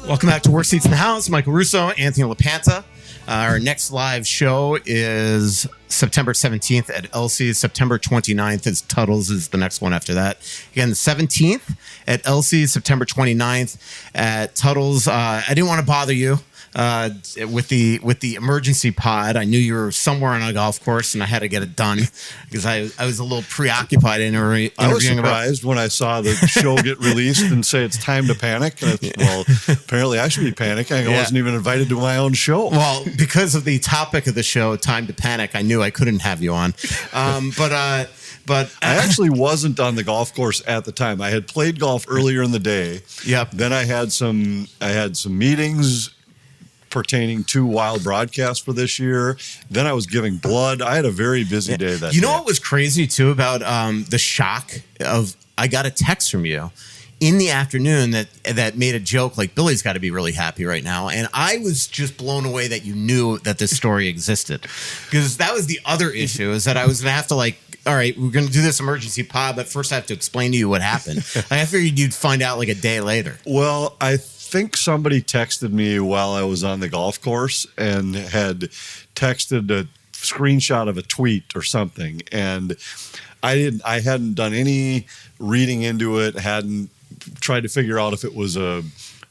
Welcome back to Work Seats in the House. Michael Russo, Anthony LaPanta. Our next live show is September 17th at Elsie. September 29th is Tuttle's is the next one after that. Again, the 17th at Elsie, September 29th at Tuttle's. I didn't want to bother you with the emergency pod. I knew you were somewhere on a golf course, and I had to get it done because I was a little preoccupied interviewing. I was surprised when I saw the show get released and say it's time to panic. Well, apparently I should be panicking. I wasn't even invited to my own show. Well, because of the topic of the show, Time to Panic, I knew I couldn't have you on. But I actually wasn't on the golf course at the time. I had played golf earlier in the day. Yep. Then I had some meetings pertaining to Wild broadcast for this year. Then I was giving blood. I had a very busy day that day. You know what was crazy too about the shock of I got a text from you in the afternoon that made a joke like Billy's got to be really happy right now, and I was just blown away that you knew that this story existed, because that was the other issue, is that I was gonna have to all right, we're going to do this emergency pod, but first I have to explain to you what happened. I figured you'd find out like a day later. Well, I think somebody texted me while I was on the golf course and had texted a screenshot of a tweet or something. And I hadn't done any reading into it, hadn't tried to figure out if it was a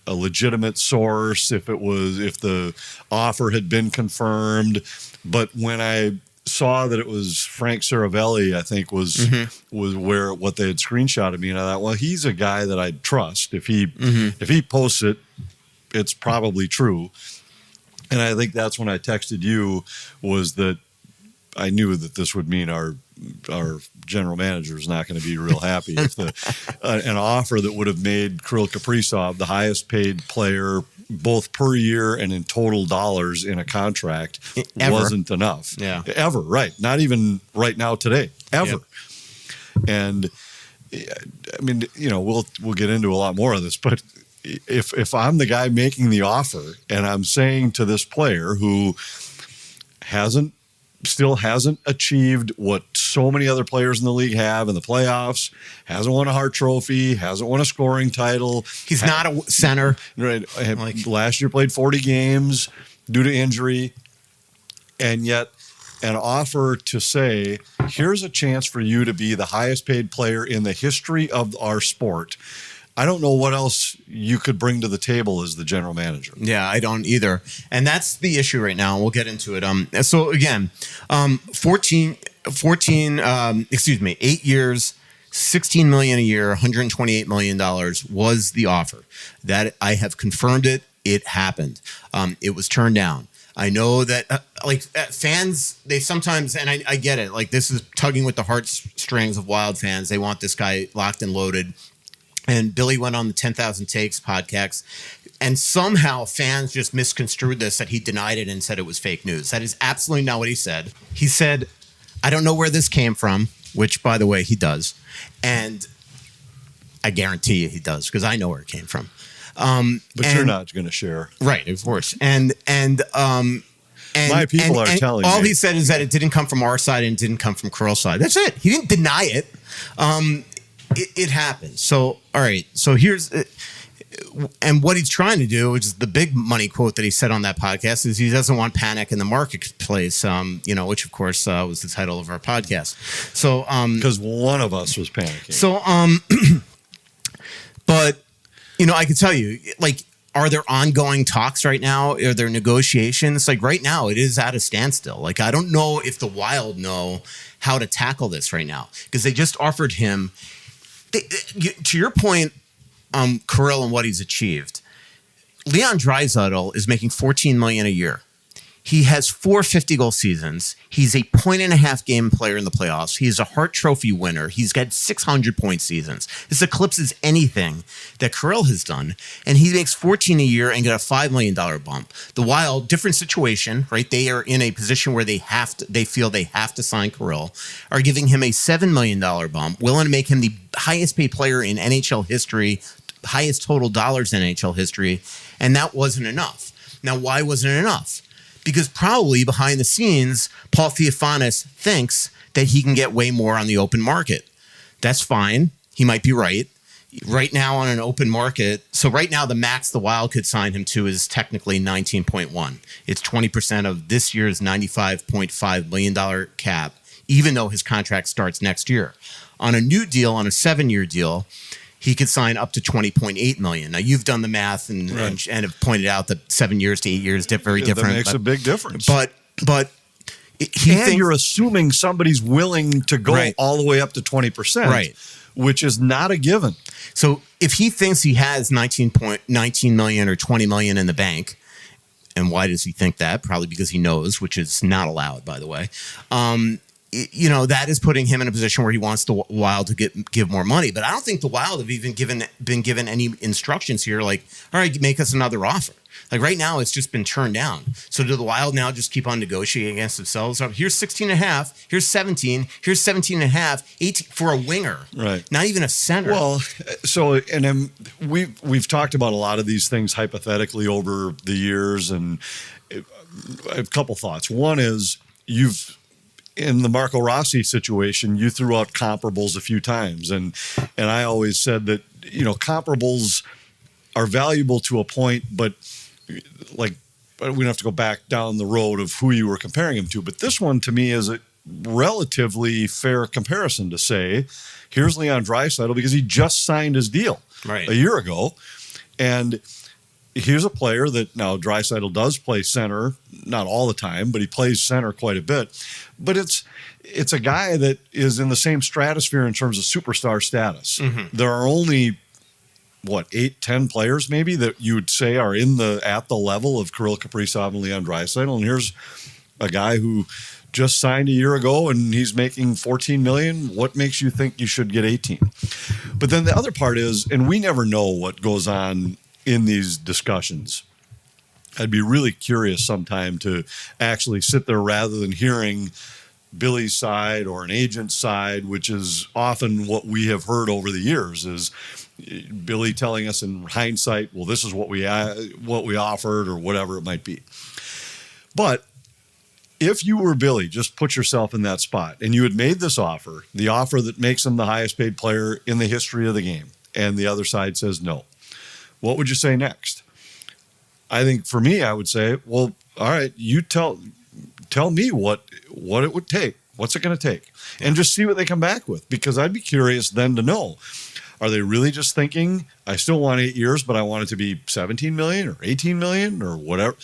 legitimate source, if the offer had been confirmed. But when I saw that it was Frank Saravelli, I think was where what they had screenshotted me, and I thought, well, he's a guy that I'd trust. If he posts it, it's probably true. And I think that's when I texted you, was that I knew that this would mean our general manager is not going to be real happy if an offer that would have made Kirill Kaprizov the highest paid player both per year and in total dollars in a contract wasn't enough. Yeah. Ever, right. Not even right now today. Ever. Yep. And I mean, we'll get into a lot more of this, but if I'm the guy making the offer and I'm saying to this player who still hasn't achieved what so many other players in the league have in the playoffs, hasn't won a Hart Trophy, hasn't won a scoring title. He's not a center. Right. Last year played 40 games due to injury, and yet an offer to say, here's a chance for you to be the highest paid player in the history of our sport. I don't know what else you could bring to the table as the general manager. Yeah, I don't either. And that's the issue right now. We'll get into it. So again, 8 years, $16 million a year, $128 million was the offer. That I have confirmed it. It happened. It was turned down. I know that fans, they sometimes, and I get it, like this is tugging with the heartstrings of Wild fans. They want this guy locked and loaded. And Billy went on the 10,000 Takes podcast, and somehow fans just misconstrued this, that he denied it and said it was fake news. That is absolutely not what he said. He said, I don't know where this came from, which, by the way, he does. And I guarantee you he does, because I know where it came from. But you're not going to share. Right, of course. And my people are telling me. All he said is that it didn't come from our side and it didn't come from Kirill's side. That's it. He didn't deny it. It happened. So, all right. So here's, and what he's trying to do, which is the big money quote that he said on that podcast, is he doesn't want panic in the marketplace, which of course was the title of our podcast. So, because one of us was panicking. So, but, I can tell you, are there ongoing talks right now? Are there negotiations? Right now, it is at a standstill. I don't know if the Wild know how to tackle this right now, because they just offered him. To your point, Kirill and what he's achieved, Leon Draisaitl is making $14 million a year. He has 4 50-goal seasons. He's a point-and-a-half game player in the playoffs. He's a Hart Trophy winner. He's got 600-point seasons. This eclipses anything that Kirill has done. And he makes $14 a year and get a $5 million bump. The Wild, different situation, right? They are in a position where they feel they have to sign Kirill, are giving him a $7 million bump, willing to make him the highest-paid player in NHL history, highest total dollars in NHL history, and that wasn't enough. Now, why wasn't it enough? Because probably behind the scenes, Paul Theophanis thinks that he can get way more on the open market. That's fine. He might be right. right now on an open market. So right now, the max the Wild could sign him to is technically 19.1. It's 20% of this year's $95.5 million cap, even though his contract starts next year. On a new deal, on a 7-year deal, he could sign up to 20.8 million. Now you've done the math and have pointed out that 7 years to 8 years very different. That makes a big difference. But you're assuming somebody's willing to go all the way up to 20%, right? Which is not a given. So if he thinks he has 19 million or 20 million in the bank, and why does he think that? Probably because he knows, which is not allowed, by the way. That is putting him in a position where he wants the Wild to give more money. But I don't think the Wild have even been given any instructions here. Like, all right, make us another offer. Like right now, it's just been turned down. So do the Wild now just keep on negotiating against themselves? Here's 16.5. Here's 17. Here's 17.5. 18 for a winger. Right. Not even a center. Well, we've talked about a lot of these things hypothetically over the years, and a couple thoughts. One is in the Marco Rossi situation, you threw out comparables a few times, and I always said that comparables are valuable to a point, but we don't have to go back down the road of who you were comparing him to. But this one, to me, is a relatively fair comparison to say, here's Leon Draisaitl because he just signed his deal a year ago, and here's a player that now Draisaitl does play center, not all the time, but he plays center quite a bit. But it's a guy that is in the same stratosphere in terms of superstar status. Mm-hmm. There are only 8-10 players maybe that you would say are at the level of Kirill Kaprizov and Leon Draisaitl. And here's a guy who just signed a year ago and he's making $14 million. What makes you think you should get 18? But then the other part is, and we never know what goes on in these discussions. I'd be really curious sometime to actually sit there rather than hearing Billy's side or an agent's side, which is often what we have heard over the years, is Billy telling us in hindsight, well, this is what we offered or whatever it might be. But if you were Billy, just put yourself in that spot, and you had made this offer, the offer that makes him the highest paid player in the history of the game, and the other side says no, what would you say next? I think for me, I would say, well, all right, you tell me what it would take. What's it going to take? And just see what they come back with, because I'd be curious then to know, are they really just thinking, I still want 8 years, but I want it to be 17 million or 18 million or whatever?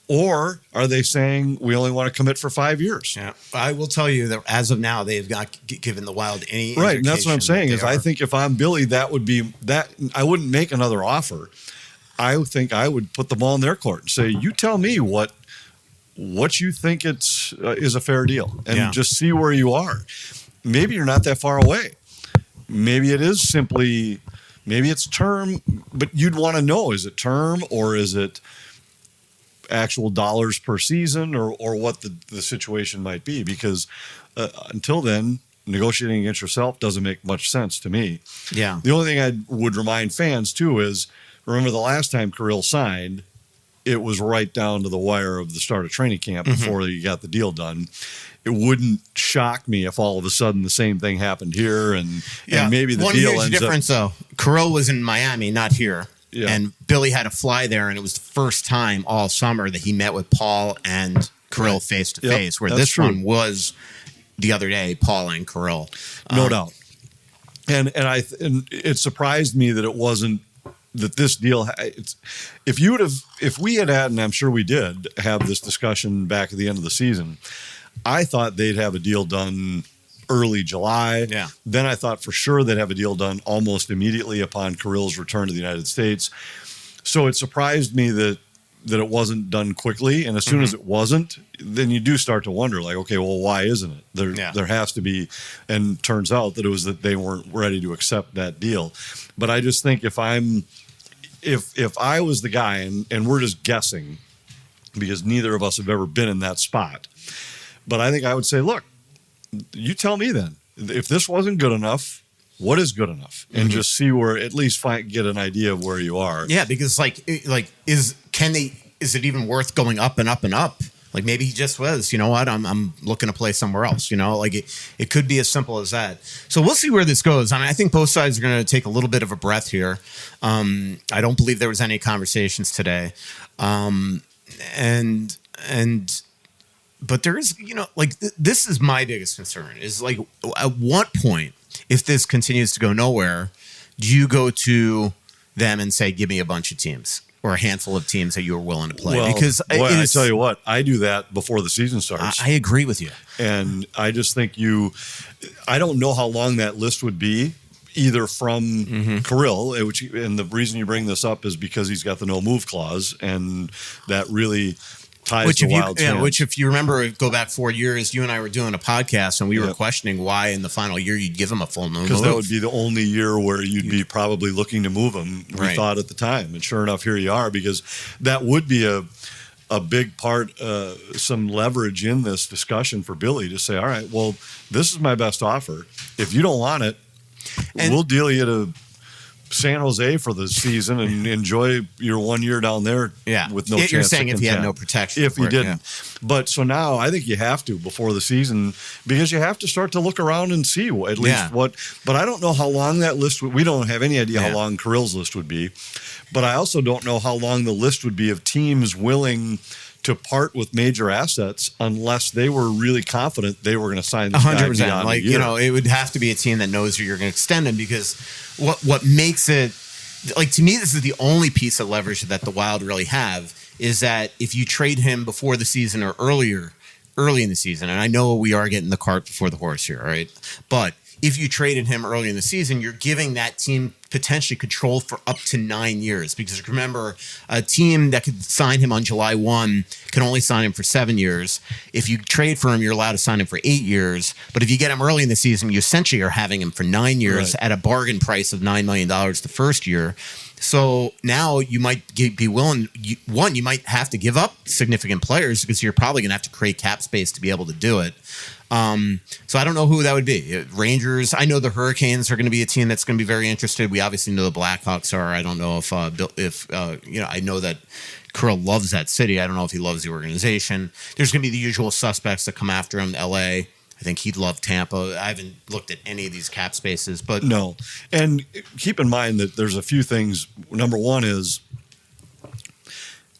Or are they saying we only want to commit for 5 years? Yeah, I will tell you that as of now, they've not given the Wild any right. And that's what I'm saying is I think if I'm Billy, that would be that I wouldn't make another offer. I think I would put the ball in their court and say, you tell me what you think is a fair deal, and just see where you are. Maybe you're not that far away. Maybe it is simply, maybe it's term, but you'd want to know, is it term or is it actual dollars per season or what the situation might be? Because until then, negotiating against yourself doesn't make much sense to me. Yeah. The only thing I would remind fans too is, remember the last time Kirill signed, it was right down to the wire of the start of training camp before you got the deal done. It wouldn't shock me if all of a sudden the same thing happened here and maybe the deal ends up. One huge difference though, Kirill was in Miami, not here. Yeah. And Billy had to fly there, and it was the first time all summer that he met with Paul and Kirill face to face, where this one was the other day, Paul and Kirill. No doubt. And it surprised me that it wasn't that this deal. If we had, and I'm sure we did have this discussion back at the end of the season, I thought they'd have a deal done early July. Yeah. Then I thought for sure they'd have a deal done almost immediately upon Kirill's return to the United States. So it surprised me that it wasn't done quickly. And as soon as it wasn't, then you do start to wonder, like, okay, well, why isn't it? There has to be, and turns out that it was that they weren't ready to accept that deal. But I just think if I was the guy, and we're just guessing because neither of us have ever been in that spot, but I think I would say, look, you tell me then, if this wasn't good enough, what is good enough? And just see where, at least get an idea of where you are. Yeah, because is it even worth going up and up and up Like maybe he just was, you know what, I'm looking to play somewhere else, you know, like it could be as simple as that. So we'll see where this goes. I mean, I think both sides are going to take a little bit of a breath here. I don't believe there was any conversations today. But there is, you know, like this is my biggest concern is like, at what point, if this continues to go nowhere, do you go to them and say, give me a bunch of teams? Or a handful of teams that you are willing to play. Well, because I tell you what, I do that before the season starts. I agree with you. And I just think I don't know how long that list would be, either from Kirill, and the reason you bring this up is because he's got the no move clause, and that really ties the Wild's hands. Which, if you remember, go back 4 years, you and I were doing a podcast, and we were questioning why in the final year you'd give him a full no move. Because that would be the only year where you'd be probably looking to move him, we thought at the time. And sure enough, here you are, because that would be a big part, some leverage in this discussion for Billy to say, all right, well, this is my best offer. If you don't want it, we'll deal you to San Jose for the season and enjoy your 1 year down there with no chance. You're saying if he had no protection. If he didn't. But so now I think you have to before the season, because you have to start to look around and see at least what. But I don't know how long that list we don't have any idea how long Kirill's list would be. But I also don't know how long the list would be of teams willing to part with major assets unless they were really confident they were going to sign this 100%. Guy like, you know, it would have to be a team that knows you're going to extend him, because what makes it, like, to me, this is the only piece of leverage that the Wild really have, is that if you trade him before the season or early in the season, and I know we are getting the cart before the horse here, all right? But if you traded him early in the season, you're giving that team potentially control for up to 9 years. Because remember, a team that could sign him on July 1 can only sign him for 7 years. If you trade for him, you're allowed to sign him for 8 years. But if you get him early in the season, you essentially are having him for 9 years at a bargain price of $9 million the first year. So now you might be willing, you might have to give up significant players, because you're probably going to have to create cap space to be able to do it. So I don't know who that would be. Rangers. I know the Hurricanes are going to be a team that's going to be very interested. We obviously know the Blackhawks are. I don't know if you know. I know that Kirill loves that city. I don't know if he loves the organization. There's going to be the usual suspects that come after him. L.A. I think he'd love Tampa. I haven't looked at any of these cap spaces, but no. And keep in mind that there's a few things. Number one is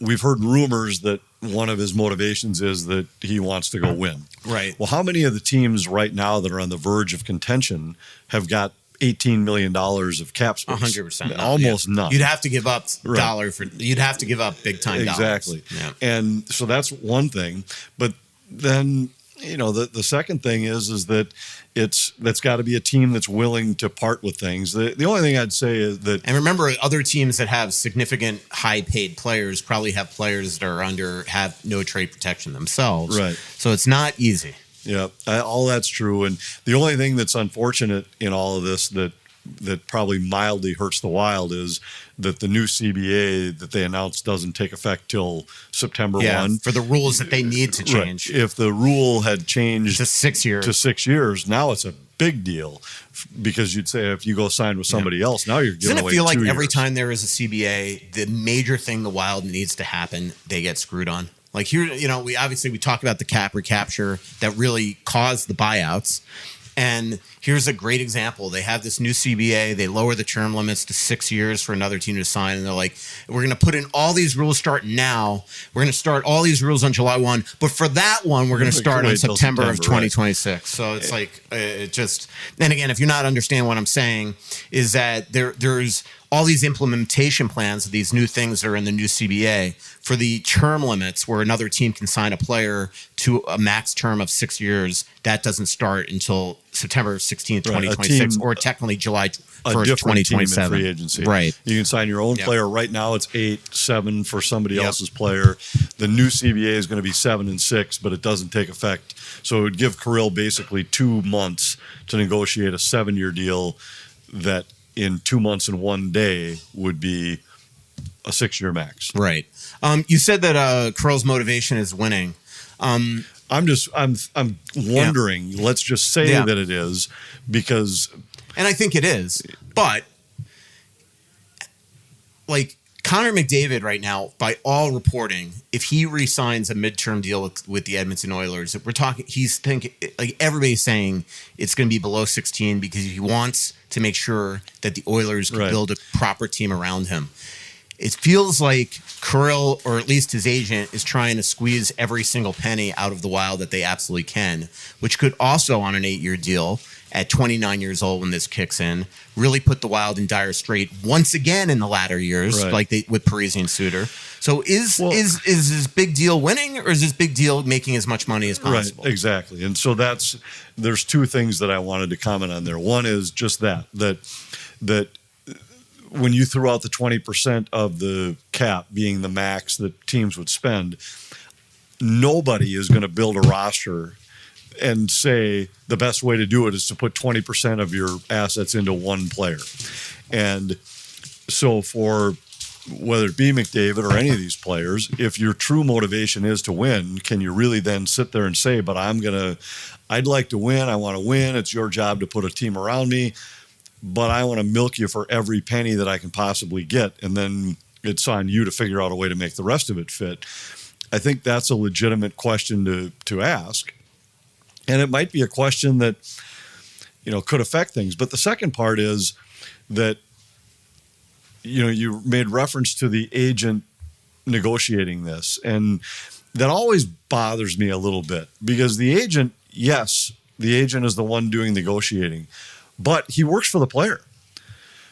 we've heard rumors that one of his motivations is that he wants to go win. Right. Well, how many of the teams right now that are on the verge of contention have got $18 million of cap space? 100%. Almost none. You'd have to give up you'd have to give up big time dollars. Exactly. Yeah. And so that's one thing. But then, you know, the second thing is that that's got to be a team that's willing to part with things. The only thing I'd say is that, and remember, other teams that have significant high paid players probably have players that are have no trade protection themselves. Right. So it's not easy. Yeah, all that's true. And the only thing that's unfortunate in all of this that probably mildly hurts the Wild is that the new CBA that they announced doesn't take effect till September 1. For the rules that they need to change. Right. If the rule had changed to 6 years. To 6 years, now it's a big deal, because you'd say if you go sign with somebody else, now you're giving away 2 years. Doesn't it feel like every time there is a CBA, the major thing the Wild needs to happen, they get screwed on? Like here, you know, we talk about the cap recapture that really caused the buyouts. And here's a great example. They have this new CBA. They lower the term limits to 6 years for another team to sign. And they're like, we're going to put in all these rules starting now. We're going to start all these rules on July 1. But for that one, we're going to start on September of 2026. Right. So it's like, it just, and again, if you're not understanding what I'm saying, is that there's all these implementation plans of these new things that are in the new CBA for the term limits, where another team can sign a player to a max term of 6 years. That doesn't start until September 16th, 2026, or technically July 1st, 2027. Free agency. Right. You can sign your own player. Right now it's 8-7 for somebody else's player. The new CBA is going to be 7 and 6, but it doesn't take effect. So it would give Kirill basically 2 months to negotiate a 7-year deal that in 2 months and 1 day would be a 6-year max. Right. You said that Kirill's motivation is winning. I'm wondering. Let's just say that it is, because, and I think it is. But like Connor McDavid right now, by all reporting, if he re-signs a midterm deal with the Edmonton Oilers, we're talking, he's thinking, like everybody's saying it's going to be below 16 because he wants to make sure that the Oilers can build a proper team around him. It feels like Kirill, or at least his agent, is trying to squeeze every single penny out of the Wild that they absolutely can, which could also, on an 8-year deal, at 29 years old when this kicks in, really put the Wild in dire strait once again in the latter years, like they with Parise and Suter. So is this big deal winning, or is this big deal making as much money as possible? Right, exactly. And so there's two things that I wanted to comment on there. One is just that when you threw out the 20% of the cap being the max that teams would spend, nobody is going to build a roster and say the best way to do it is to put 20% of your assets into one player. And so for whether it be McDavid or any of these players, if your true motivation is to win, can you really then sit there and say, but I'd like to win. I want to win. It's your job to put a team around me, but I want to milk you for every penny that I can possibly get. And then it's on you to figure out a way to make the rest of it fit. I think that's a legitimate question to ask. And it might be a question that, could affect things. But the second part is that, you made reference to the agent negotiating this. And that always bothers me a little bit because the agent is the one doing negotiating, but he works for the player.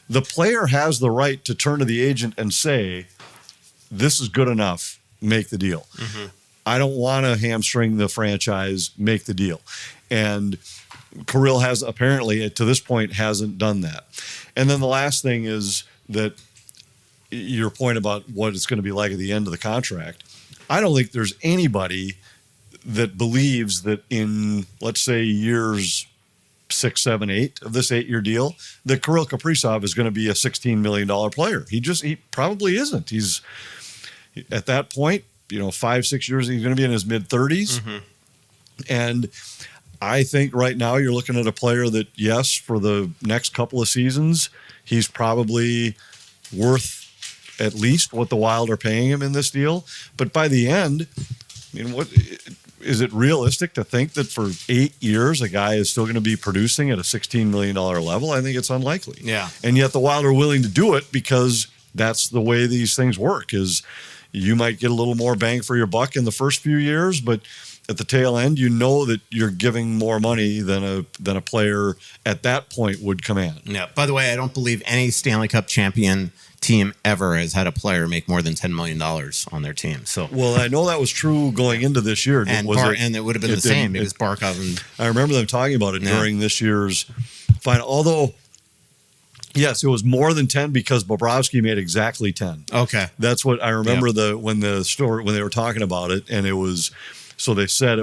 The player has the right to turn to the agent and say, this is good enough, make the deal. Mm-hmm. I don't want to hamstring the franchise, make the deal. And Kirill has apparently, to this point, hasn't done that. And then the last thing is that your point about what it's going to be like at the end of the contract. I don't think there's anybody that believes that in, let's say, years 6, 7, 8 of this 8-year deal, that Kirill Kaprizov is going to be a $16 million player. He probably isn't. He's at that point, 5, 6 years, he's going to be in his mid-30s. Mm-hmm. And I think right now you're looking at a player that, yes, for the next couple of seasons, he's probably worth at least what the Wild are paying him in this deal. But by the end, what is it realistic to think that for 8 years a guy is still going to be producing at a $16 million level? I think it's unlikely. Yeah. And yet the Wild are willing to do it because that's the way these things work. Is you might get a little more bang for your buck in the first few years, but at the tail end, that you're giving more money than a player at that point would command. Yeah. By the way, I don't believe any Stanley Cup champion team ever has had a player make more than $10 million on their team. So, well, I know that was true going into this year. And it would have been the same because Barkov and I remember them talking about it during this year's final. Although, yes, it was more than 10 because Bobrovsky made exactly 10. Okay, that's what I remember. When they were talking about it, and it was. So they said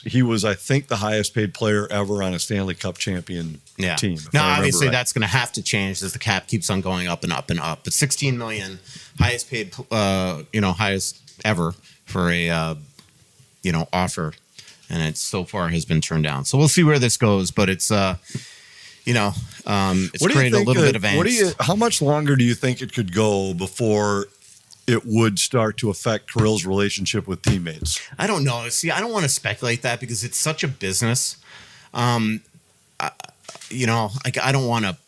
he was, I think, the highest paid player ever on a Stanley Cup champion team. Now, obviously, that's going to have to change as the cap keeps on going up and up and up. But $16 million, highest paid, highest ever for a, offer, and it so far has been turned down. So we'll see where this goes. But it's, it's created a little bit of angst. How much longer do you think it could go before it would start to affect Kirill's relationship with teammates? I don't know. See, I don't want to speculate that because it's such a business. I don't want to.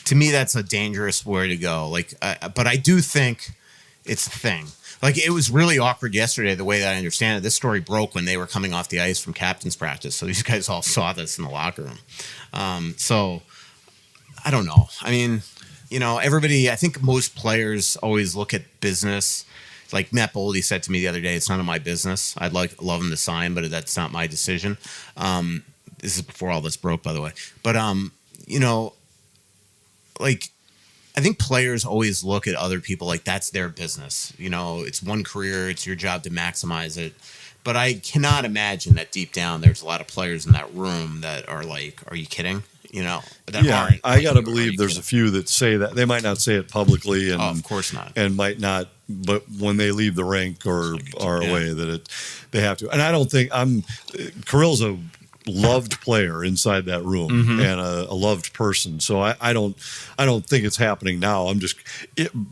To me, that's a dangerous way to go. But I do think it's a thing. It was really awkward yesterday, the way that I understand it. This story broke when they were coming off the ice from captain's practice. So these guys all saw this in the locker room. So I don't know. I mean, everybody, I think most players always look at business. Like Matt Boldy said to me the other day, it's none of my business. I'd love him to sign, but that's not my decision. This is before all this broke, by the way. But, I think players always look at other people like that's their business. It's one career. It's your job to maximize it. But I cannot imagine that deep down there's a lot of players in that room that are like, are you kidding? I got to believe there's a few that say that. They might not say it publicly, and of course not, and might not. But when they leave the rink or are away, that they have to. And I don't think Kirill's a loved player inside that room and a loved person. So I don't think it's happening now.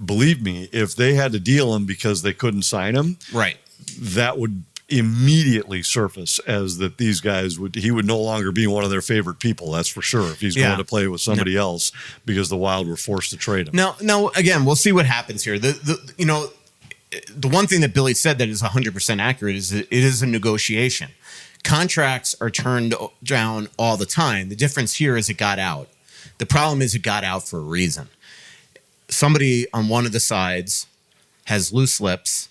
Believe me, if they had to deal him because they couldn't sign him, right, that would immediately surface as that these guys he would no longer be one of their favorite people. That's for sure. If he's going to play with somebody else because the Wild were forced to trade him. Now, again, we'll see what happens here. The one thing that Billy said that is 100% accurate is that it is a negotiation. Contracts are turned down all the time. The difference here is it got out. The problem is it got out for a reason. Somebody on one of the sides has loose lips,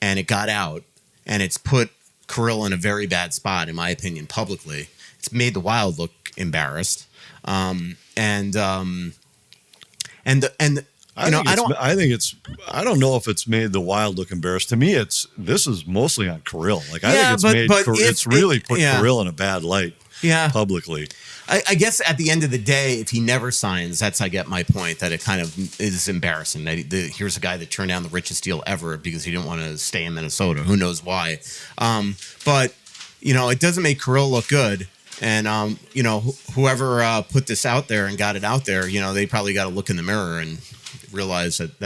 and it got out, and it's put Kirill in a very bad spot, in my opinion, publicly. It's made the Wild look embarrassed, I don't know if it's made the Wild look embarrassed. To me, this is mostly on Kirill. Like I think it's really put Kirill in a bad light. Publicly. I guess at the end of the day, if he never signs, that's I get my point that it kind of is embarrassing. That here's a guy that turned down the richest deal ever because he didn't want to stay in Minnesota. Who knows why? But it doesn't make Kirill look good. And whoever put this out there and got it out there, they probably got to look in the mirror and realize that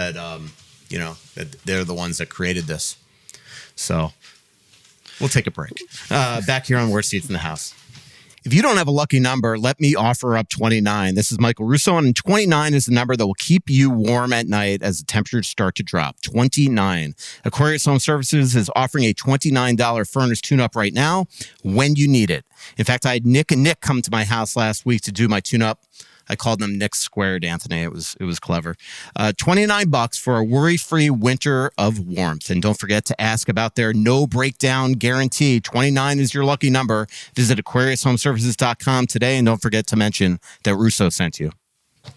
they're the ones that created this. So we'll take a break. Back here on Worst Seats in the House. If you don't have a lucky number, let me offer up 29. This is Michael Russo, and 29 is the number that will keep you warm at night as the temperatures start to drop. 29. Aquarius Home Services is offering a $29 furnace tune-up right now when you need it. In fact, I had Nick and Nick come to my house last week to do my tune-up. I called them Nick Squared, Anthony. It was clever. $29 for a worry-free winter of warmth. And don't forget to ask about their no breakdown guarantee. 29 is your lucky number. Visit AquariusHomeservices.com today, and don't forget to mention that Russo sent you.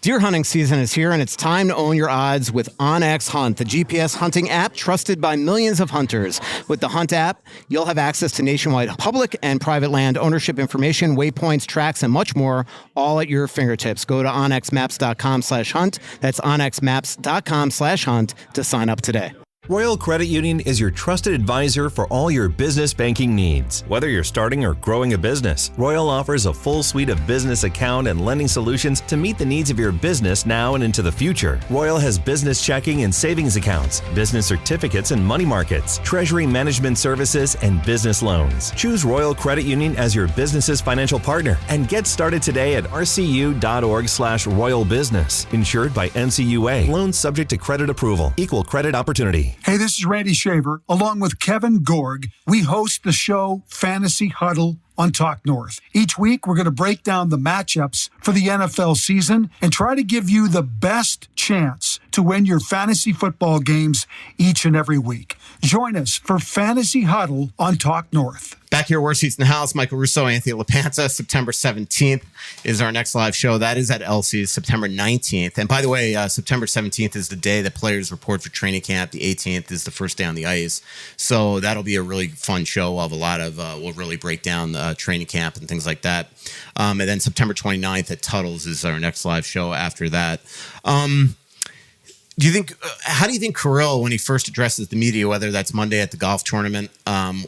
Deer hunting season is here, and it's time to own your odds with OnX Hunt, the GPS hunting app trusted by millions of hunters. With the Hunt app, you'll have access to nationwide public and private land ownership information, waypoints, tracks, and much more, all at your fingertips. Go to onxmaps.com/hunt. That's onxmaps.com/hunt to sign up today. Royal Credit Union is your trusted advisor for all your business banking needs. Whether you're starting or growing a business, Royal offers a full suite of business account and lending solutions to meet the needs of your business now and into the future. Royal has business checking and savings accounts, business certificates and money markets, treasury management services, and business loans. Choose Royal Credit Union as your business's financial partner and get started today at rcu.org/royalbusiness. Insured by NCUA. Loans subject to credit approval. Equal credit opportunity. Hey, this is Randy Shaver. Along with Kevin Gorg, we host the show Fantasy Huddle on Talk North. Each week, we're going to break down the matchups for the NFL season and try to give you the best chance to win your fantasy football games each and every week. Join us for Fantasy Huddle on Talk North. Back here, Worst Seats in the House, Michael Russo, Anthony LaPanta. September 17th is our next live show. That is at Elsie's, September 19th. And by the way, September 17th is the day that players report for training camp. The 18th is the first day on the ice. So that'll be a really fun show. We'll have a lot of, we'll really break down the training camp and things like that. And then September 29th at Tuttle's is our next live show after that. How do you think Kirill, when he first addresses the media, whether that's Monday at the golf tournament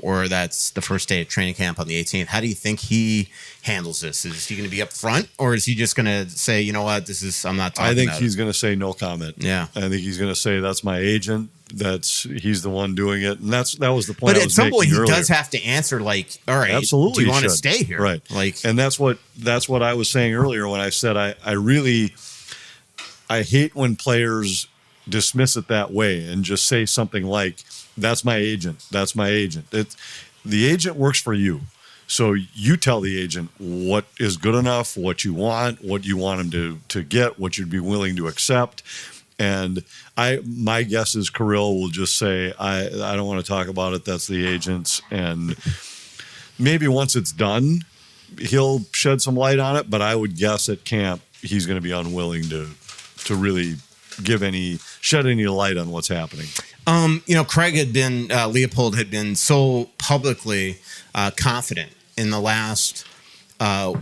or that's the first day of training camp on the 18th, how do you think he handles this? Is he going to be up front, or is he just going to say, you know what, I'm not talking about it? I think he's going to say no comment. Yeah. I think he's going to say, that's my agent. He's the one doing it. And that was the point I was making earlier. But at some point, he does have to answer, like, all right, absolutely, do you want to stay here? Right. And that's what I was saying earlier when I said I hate when players dismiss it that way and just say something like, that's my agent. That's my agent. The agent works for you. So you tell the agent what is good enough, what you want him to get, what you'd be willing to accept. And my guess is Kirill will just say, I don't want to talk about it. That's the agent's. And maybe once it's done, he'll shed some light on it. But I would guess at camp, he's going to be unwilling to really shed any light on what's happening. Leopold had been so publicly confident in the last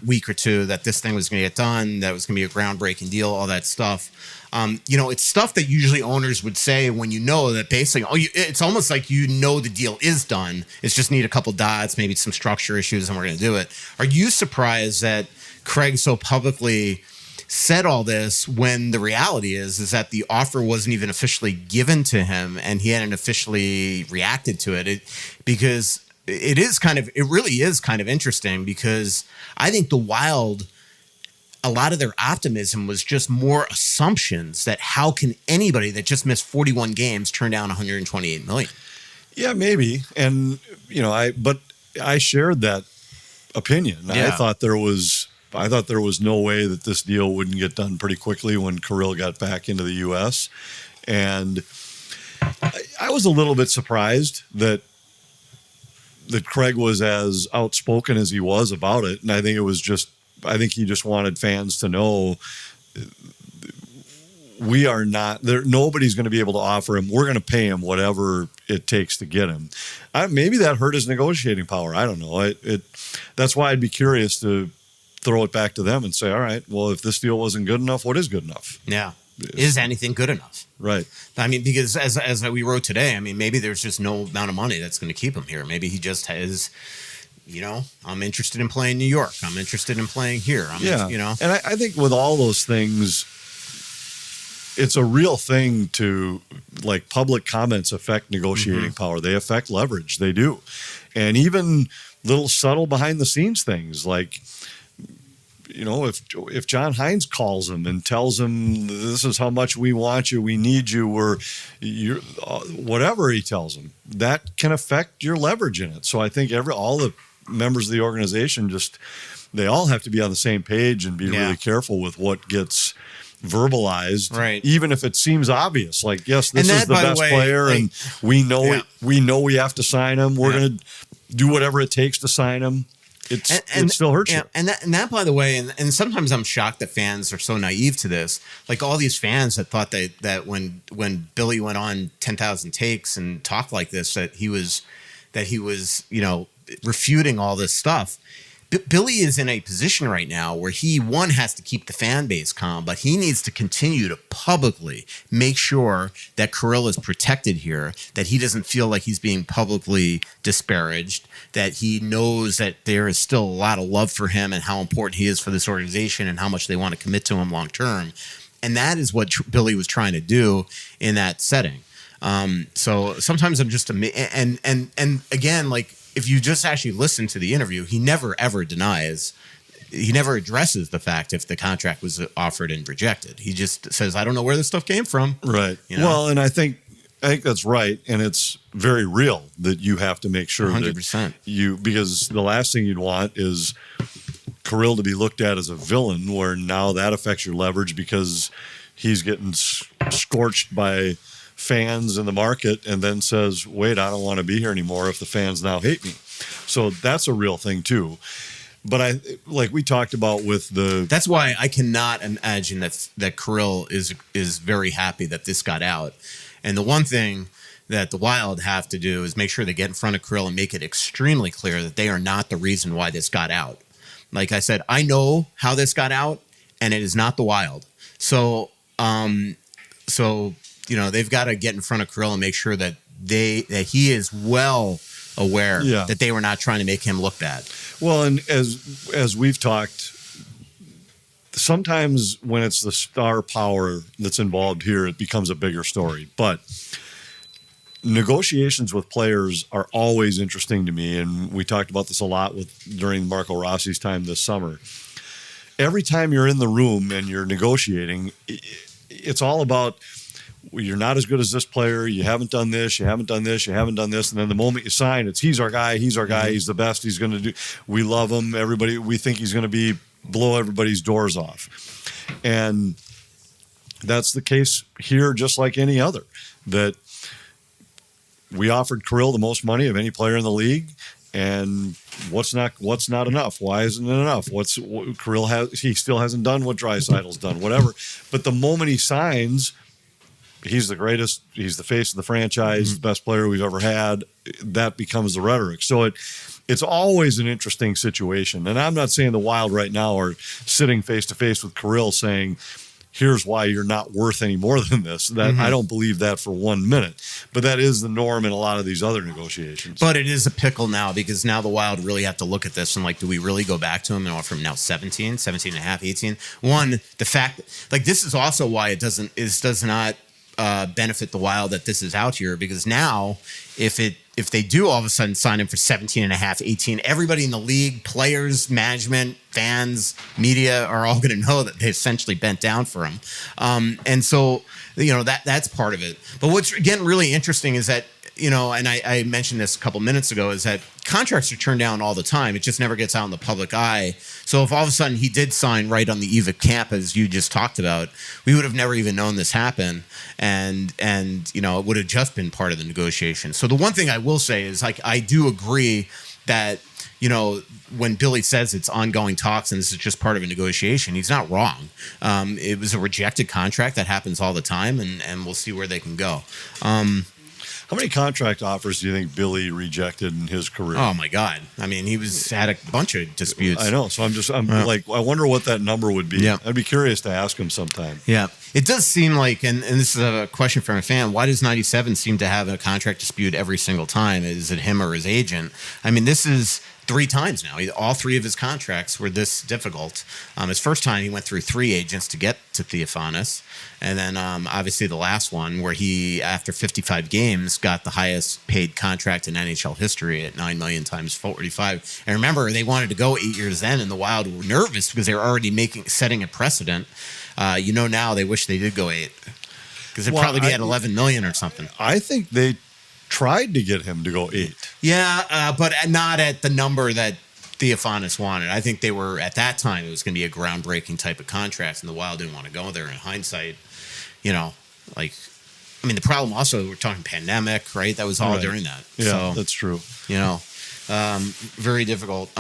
week or two that this thing was going to get done, that it was going to be a groundbreaking deal, all that stuff. It's stuff that usually owners would say when you know that basically, it's almost like the deal is done. It's just need a couple dots, maybe some structure issues, and we're going to do it. Are you surprised that Craig so publicly said all this when the reality is that the offer wasn't even officially given to him and he hadn't officially reacted to it? Because it really is kind of interesting, because I think the Wild, a lot of their optimism was just more assumptions that how can anybody that just missed 41 games turn down $128 million? Yeah, maybe. And, I shared that opinion. Yeah. I thought there was no way that this deal wouldn't get done pretty quickly when Kirill got back into the U.S. And I was a little bit surprised that Craig was as outspoken as he was about it. And I think he just wanted fans to know we are not there. Nobody's going to be able to offer him. We're going to pay him whatever it takes to get him. Maybe that hurt his negotiating power. I don't know. That's why I'd be curious to throw it back to them and say, all right, well, if this deal wasn't good enough, what is good enough? Yeah. Is anything good enough? Right. I mean, because as we wrote today, I mean, maybe there's just no amount of money that's going to keep him here. Maybe he just has, I'm interested in playing New York. I'm interested in playing here. And I think with all those things, it's a real thing to, like, public comments affect negotiating power. They affect leverage. They do. And even little subtle behind the scenes things like, if John Hines calls him and tells him this is how much we want you, we need you, whatever he tells him, that can affect your leverage in it. So I think all the members of the organization they all have to be on the same page and be really careful with what gets verbalized, right? Even if it seems obvious, like, yes, this is the best player, and we know we have to sign him. We're going to do whatever it takes to sign him. It still hurts you. And that, by the way, and sometimes I'm shocked that fans are so naive to this. Like all these fans that thought that when Billy went on 10,000 takes and talked like this, that he was refuting all this stuff. Billy is in a position right now where he, one, has to keep the fan base calm, but he needs to continue to publicly make sure that Kirill is protected here, that he doesn't feel like he's being publicly disparaged, that he knows that there is still a lot of love for him and how important he is for this organization and how much they want to commit to him long term. And that is what Billy was trying to do in that setting. So sometimes I'm just and again, like, if you just actually listen to the interview, he never ever addresses the fact if the contract was offered and rejected. He just says, I don't know where this stuff came from. Right. Well, and I think that's right. And it's very real that you have to make sure 100%. Because the last thing you'd want is Kirill to be looked at as a villain, where now that affects your leverage because he's getting scorched by fans in the market and then says, wait, I don't want to be here anymore if the fans now hate me. So that's a real thing too. But like we talked about with that's why I cannot imagine that Kirill is very happy that this got out. And the one thing that the Wild have to do is make sure they get in front of Kirill and make it extremely clear that they are not the reason why this got out. Like I said, I know how this got out, and it is not the Wild. So they've got to get in front of Kirill and make sure that he is well aware that they were not trying to make him look bad. Well, and as we've talked, sometimes when it's the star power that's involved here, it becomes a bigger story. But negotiations with players are always interesting to me, and we talked about this a lot during Marco Rossi's time this summer. Every time you're in the room and you're negotiating, it's all about, you're not as good as this player. You haven't done this. You haven't done this. You haven't done this. And then the moment you sign, it's he's our guy. He's our guy. He's the best. He's going to do. We love him. Everybody. We think he's going to blow everybody's doors off. And that's the case here, just like any other. That we offered Kirill the most money of any player in the league. And what's not enough? Why isn't it enough? Kirill he still hasn't done what Draisaitl's done. Whatever. But the moment he signs, he's the greatest. He's the face of the franchise, the best player we've ever had. That becomes the rhetoric. So it's always an interesting situation. And I'm not saying the Wild right now are sitting face to face with Kirill saying, here's why you're not worth any more than this. That I don't believe that for 1 minute. But that is the norm in a lot of these other negotiations. But it is a pickle now because now the Wild really have to look at this and like, do we really go back to him and offer him now 17 and a half, 18? One, the fact like this is also why it does not benefit the Wild that this is out here, because now if they do all of a sudden sign him for 17 and a half, 18, everybody in the league, players, management, fans, media are all going to know that they essentially bent down for him. And so, that's part of it. But what's, again, really interesting is that, and I mentioned this a couple minutes ago, is that contracts are turned down all the time. It just never gets out in the public eye. So if all of a sudden he did sign right on the eve of camp, as you just talked about, we would have never even known this happened. And it would have just been part of the negotiation. So the one thing I will say is, like, I do agree that, when Billy says it's ongoing talks and this is just part of a negotiation, he's not wrong. It was a rejected contract that happens all the time, and we'll see where they can go. How many contract offers do you think Billy rejected in his career? Oh my God! I mean, he had a bunch of disputes. I know. So I'm like, I wonder what that number would be. Yeah. I'd be curious to ask him sometime. Yeah, it does seem like, and this is a question from a fan. Why does 97 seem to have a contract dispute every single time? Is it him or his agent? I mean, this is 3 times now. All 3 of his contracts were this difficult. His first time, he went through 3 agents to get to Theophanis. And then obviously the last one where he, after 55 games, got the highest paid contract in NHL history at $9 million times 45. And remember, they wanted to go 8 years then, and the Wild were nervous because they were already setting a precedent. Now they wish they did go 8 because they'd probably be at 11 million or something. I think they tried to get him to go 8. Yeah, but not at the number that Theophanis wanted. I think they were, at that time, it was going to be a groundbreaking type of contract, and the Wild didn't want to go there. In hindsight, the problem also, we're talking pandemic, right? That was all right. During that. Yeah, so, that's true. Very difficult.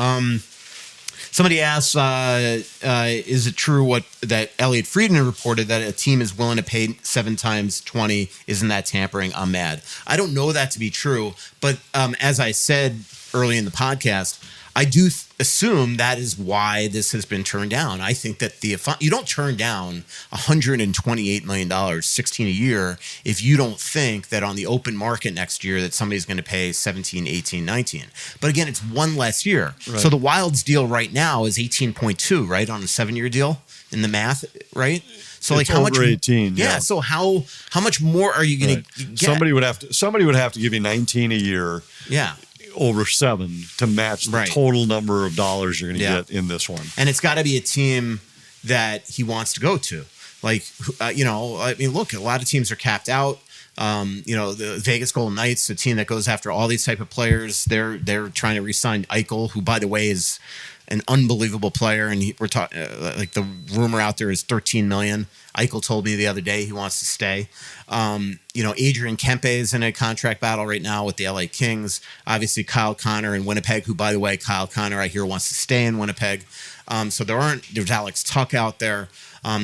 Somebody asks, is it true that Elliot Friedman reported that a team is willing to pay 7 times 20? Isn't that tampering? I'm mad. I don't know that to be true, but as I said early in the podcast, I do assume that is why this has been turned down. I think that you don't turn down $128 million, 16 a year, if you don't think that on the open market next year that somebody's going to pay 17, 18, 19. But again, it's one less year. Right. So the Wild's deal right now is 18.2, right, on a 7-year deal in the math, right? So it's how over much? 18. Yeah. So how much more are you going to get? Somebody would have to give you 19 a year. Yeah. Over 7 to match the total number of dollars you're going to get in this one. And it's got to be a team that he wants to go to. Look, a lot of teams are capped out. The Vegas Golden Knights, a team that goes after all these type of players, they're trying to re-sign Eichel, who, by the way, is an unbelievable player. And we're talking the rumor out there is $13 million. Eichel told me the other day he wants to stay. Adrian Kempe is in a contract battle right now with the LA Kings. Obviously, Kyle Connor in Winnipeg, who, by the way, Kyle Connor, I hear, wants to stay in Winnipeg. So there's Alex Tuck out there.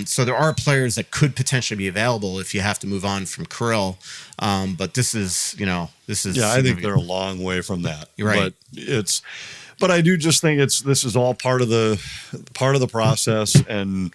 So there are players that could potentially be available if you have to move on from Kirill. But this is. Yeah, I think they're a long way from that. You're right. But I do just think this is all part of the process, and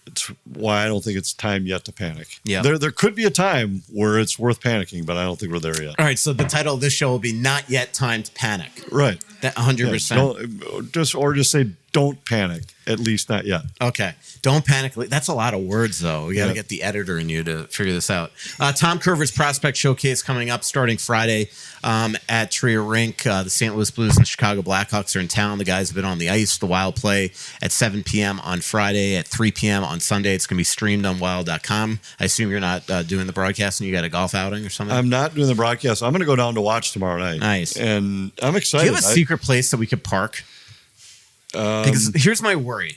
it's why I don't think it's time yet to panic. Yeah. There could be a time where it's worth panicking, but I don't think we're there yet. All right. So the title of this show will be "Not Yet Time to Panic." Right. That 100%. Just say don't panic. At least not yet. Okay. Don't panic. That's a lot of words, though. We got to get the editor in you to figure this out. Tom Curver's Prospect Showcase coming up starting Friday at Trier Rink. The St. Louis Blues and Chicago Blackhawks are in town. The guys have been on the ice. The Wild play at 7 p.m. on Friday, at 3 p.m. on Sunday. It's going to be streamed on wild.com. I assume you're not doing the broadcast and you got a golf outing or something? I'm not doing the broadcast. I'm going to go down to watch tomorrow night. Nice. And I'm excited. Do you have a secret place that we could park? Because here's my worry.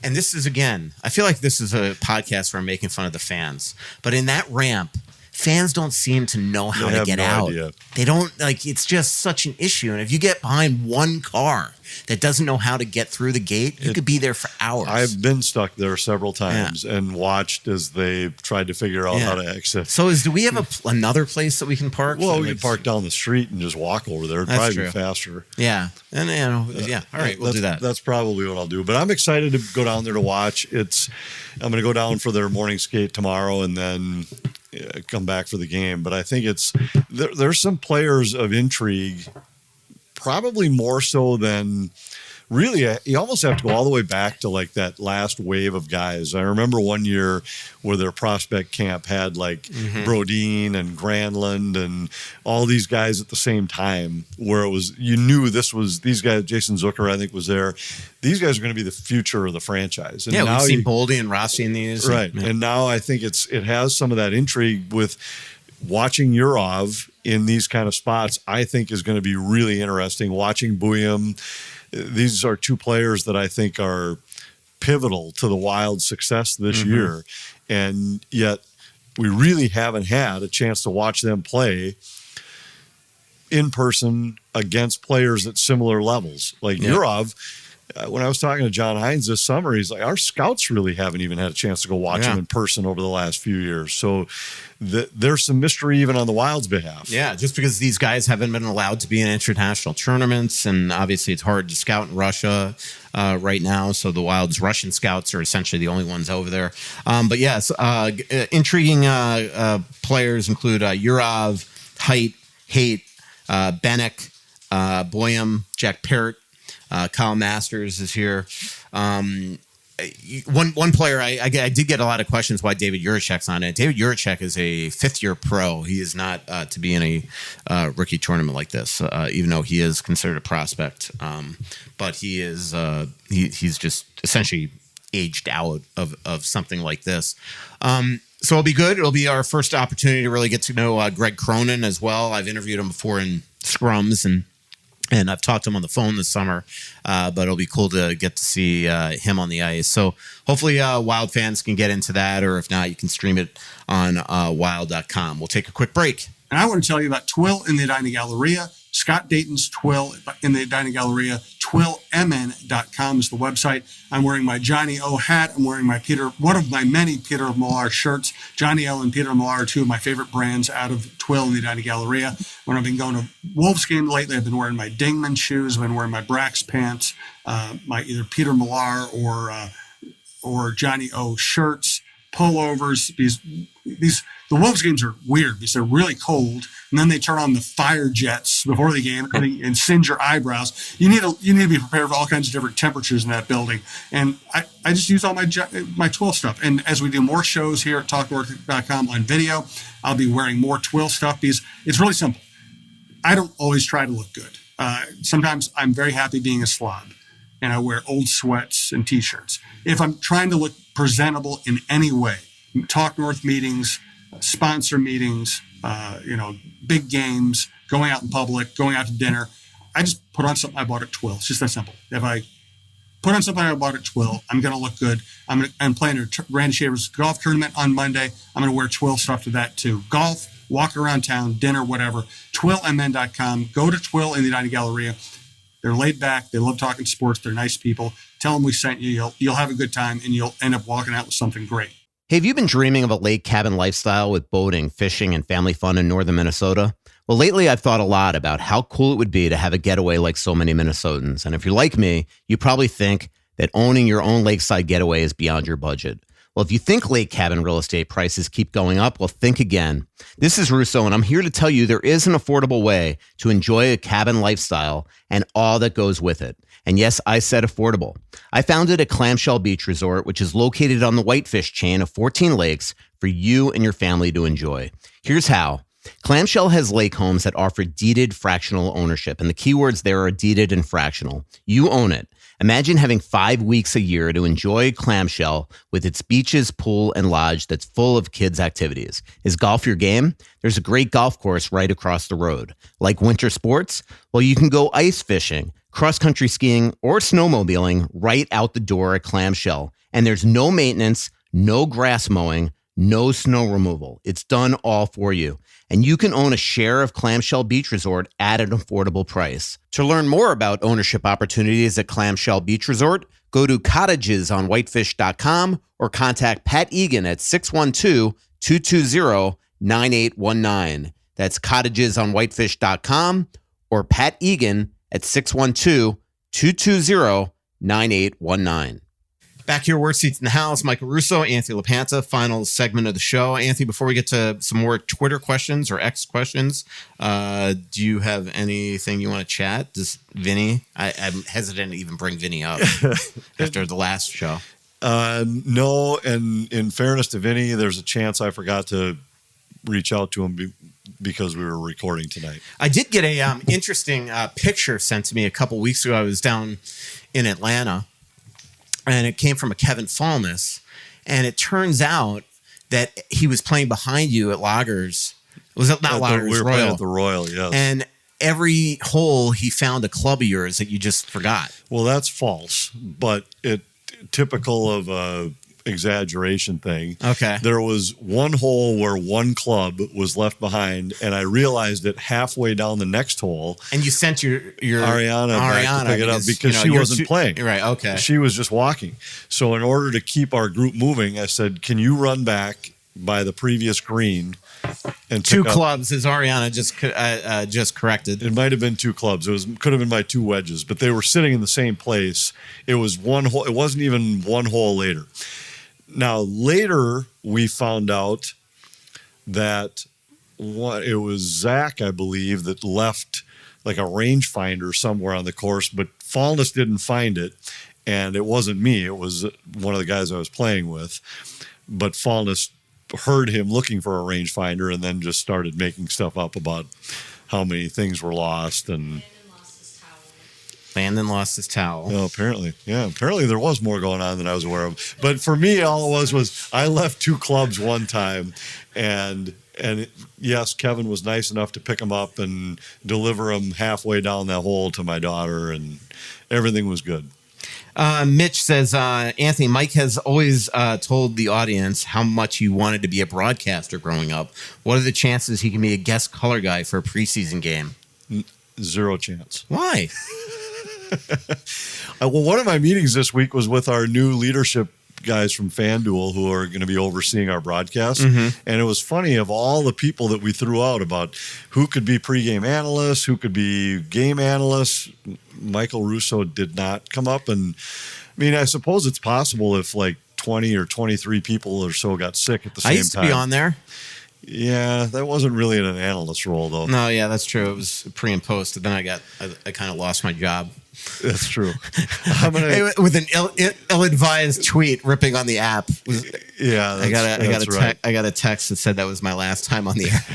And this is, again, I feel like this is a podcast where I'm making fun of the fans. But in that ramp, fans don't seem to know how to get out. Idea. They don't, like, it's just such an issue. And if you get behind one car that doesn't know how to get through the gate, you could be there for hours. I've been stuck there several times and watched as they tried to figure out how to exit. So do we have another place that we can park? Well, we can park down the street and just walk over there. It'd probably be faster. Yeah. And, all right, we'll do that. That's probably what I'll do. But I'm excited to go down there to watch. I'm going to go down for their morning skate tomorrow and then come back for the game. But I think there's some players of intrigue, probably more so than really. You almost have to go all the way back to like that last wave of guys. I remember one year where their prospect camp had like Brodeen and Granlund and all these guys at the same time, where it was, you knew these guys, Jason Zucker, I think, was there. These guys are going to be the future of the franchise. And we've seen Boldy and Rossi in these. Right. And now I think it has some of that intrigue with watching Yurov in these kind of spots. I think is going to be really interesting. Watching Buyam. These are two players that I think are pivotal to the Wild's success this year. And yet we really haven't had a chance to watch them play in person against players at similar levels. Like Yurov, when I was talking to John Hines this summer, he's like, our scouts really haven't even had a chance to go watch him in person over the last few years. So there's some mystery even on the Wild's behalf. Yeah, just because these guys haven't been allowed to be in international tournaments, and obviously it's hard to scout in Russia right now. So the Wild's Russian scouts are essentially the only ones over there. But yes, intriguing players include Yurov, Height, Haight, Bennick, Boyum, Jack Parrott. Kyle Masters is here. One player I did get a lot of questions why David Juracek's on it. David Juracek is a fifth-year pro. He is not to be in a rookie tournament like this, even though he is considered a prospect. But he is he's just essentially aged out of something like this. So it'll be good. It'll be our first opportunity to really get to know Greg Cronin as well. I've interviewed him before in scrums and I've talked to him on the phone this summer, but it'll be cool to get to see him on the ice. So hopefully Wild fans can get into that, or if not, you can stream it on wild.com. We'll take a quick break. And I want to tell you about Twill in the Edina Galleria. Scott Dayton's Twill in the Edina Galleria. TwillMN.com is the website. I'm wearing my Johnny O hat. I'm wearing one of my many Peter Millar shirts. Johnny O and Peter Millar are two of my favorite brands out of Twill in the Edina Galleria. When I've been going to Wolves games lately, I've been wearing my Dingman shoes. I've been wearing my Brax pants, my either Peter Millar or Johnny O shirts, pullovers. The Wolves games are weird because they're really cold, and then they turn on the fire jets before the game and singe your eyebrows. You need to be prepared for all kinds of different temperatures in that building. And I just use all my Twill stuff. And as we do more shows here at TalkNorth.com on video, I'll be wearing more Twill stuff because it's really simple. I don't always try to look good. Sometimes I'm very happy being a slob, and I wear old sweats and T-shirts. If I'm trying to look presentable in any way, Talk North meetings, sponsor meetings, big games, going out in public, going out to dinner, I just put on something I bought at Twill. It's just that simple. If I put on something I bought at Twill, I'm going to look good. I'm playing a Randy Shavers golf tournament on Monday. I'm going to wear Twill stuff to that too. Golf, walk around town, dinner, whatever. TwillMN.com. Go to Twill in the Edina Galleria. They're laid back. They love talking sports. They're nice people. Tell them we sent you. You'll have a good time, and you'll end up walking out with something great. Hey, have you been dreaming of a lake cabin lifestyle with boating, fishing, and family fun in northern Minnesota? Well, lately I've thought a lot about how cool it would be to have a getaway like so many Minnesotans. And if you're like me, you probably think that owning your own lakeside getaway is beyond your budget. Well, if you think lake cabin real estate prices keep going up, well, think again. This is Russo, and I'm here to tell you there is an affordable way to enjoy a cabin lifestyle and all that goes with it. And yes, I said affordable. I founded a Clamshell Beach Resort, which is located on the Whitefish chain of 14 lakes for you and your family to enjoy. Here's how. Clamshell has lake homes that offer deeded fractional ownership, and the keywords there are deeded and fractional. You own it. Imagine having 5 weeks a year to enjoy Clamshell with its beaches, pool, and lodge that's full of kids' activities. Is golf your game? There's a great golf course right across the road. Like winter sports? Well, you can go ice fishing, cross-country skiing, or snowmobiling right out the door at Clamshell. And there's no maintenance, no grass mowing, no snow removal. It's done all for you. And you can own a share of Clamshell Beach Resort at an affordable price. To learn more about ownership opportunities at Clamshell Beach Resort, go to cottagesonwhitefish.com or contact Pat Egan at 612-220-9819. That's cottagesonwhitefish.com or Pat Egan at 612-220-9819. Back here, Worst Seats in the House. Michael Russo, Anthony LaPanta, final segment of the show. Anthony, before we get to some more Twitter questions or X questions, do you have anything you want to chat? Just Vinny? I'm hesitant to even bring Vinny up after the last show. No, and in fairness to Vinny, there's a chance I forgot to reach out to him because we were recording tonight. I did get a interesting picture sent to me a couple weeks ago. I was down in Atlanta. And it came from a Kevin Fallness. And it turns out that he was playing behind you at Loggers. Was it not Loggers? We were Royal. playing at the Royal, yes. And every hole he found a club of yours that you just forgot. Well, that's false, but it typical of a exaggeration thing. Okay. There was one hole where one club was left behind, and I realized it halfway down the next hole. And you sent your Ariana back to pick it up because she wasn't playing. Right, okay. She was just walking. So in order to keep our group moving, I said, can you run back by the previous green and two pick clubs, as Ariana just corrected. It might have been two clubs. Could have been my two wedges, but they were sitting in the same place. It was one hole. It wasn't even one hole later. Now, later, we found out that it was Zach, I believe, that left like a rangefinder somewhere on the course, but Fallness didn't find it, and it wasn't me. It was one of the guys I was playing with, but Fallness heard him looking for a rangefinder and then just started making stuff up about how many things were lost and... Landon lost his towel. No, apparently. Yeah, apparently there was more going on than I was aware of. But for me, all it was I left two clubs one time, and yes, Kevin was nice enough to pick them up and deliver them halfway down that hole to my daughter, and everything was good. Mitch says, Anthony, Mike has always told the audience how much he wanted to be a broadcaster growing up. What are the chances he can be a guest color guy for a preseason game? Zero chance. Why? Well, one of my meetings this week was with our new leadership guys from FanDuel who are going to be overseeing our broadcast. Mm-hmm. And it was funny, of all the people that we threw out about who could be pregame analysts, who could be game analysts, Michael Russo did not come up. And I mean, I suppose it's possible if like 20 or 23 people or so got sick at the same time. I used to be on there. Yeah, that wasn't really in an analyst role, though. No, yeah, that's true. It was pre and post. And then I kind of lost my job. That's true. With an ill-advised tweet ripping on the app. Yeah, I got a text that said that was my last time on the app.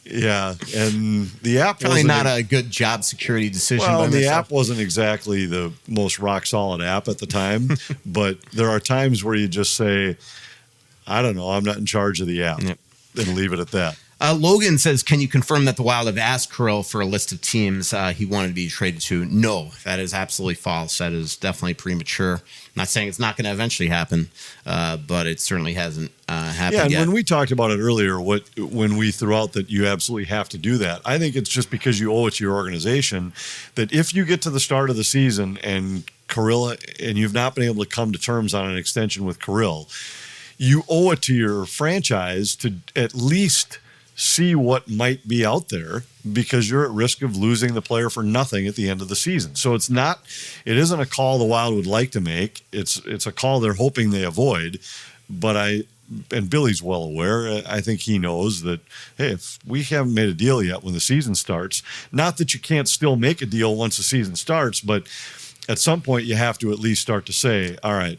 Yeah, and the app probably not a good job security decision. Well, the app wasn't exactly the most rock solid app at the time, but there are times where you just say, I don't know, I'm not in charge of the app, and leave it at that. Logan says, can you confirm that the Wild have asked Kirill for a list of teams he wanted to be traded to? No, that is absolutely false. That is definitely premature. I'm not saying it's not going to eventually happen, but it certainly hasn't happened yet. Yeah, and when we talked about it earlier, when we threw out that you absolutely have to do that, I think it's just because you owe it to your organization that if you get to the start of the season and Kirill, and you've not been able to come to terms on an extension with Kirill, you owe it to your franchise to at least see what might be out there, because you're at risk of losing the player for nothing at the end of the season. So it isn't a call the Wild would like to make. It's a call they're hoping they avoid. But and Billy's well aware. I think he knows that, hey, if we haven't made a deal yet when the season starts, not that you can't still make a deal once the season starts, but at some point you have to at least start to say, all right,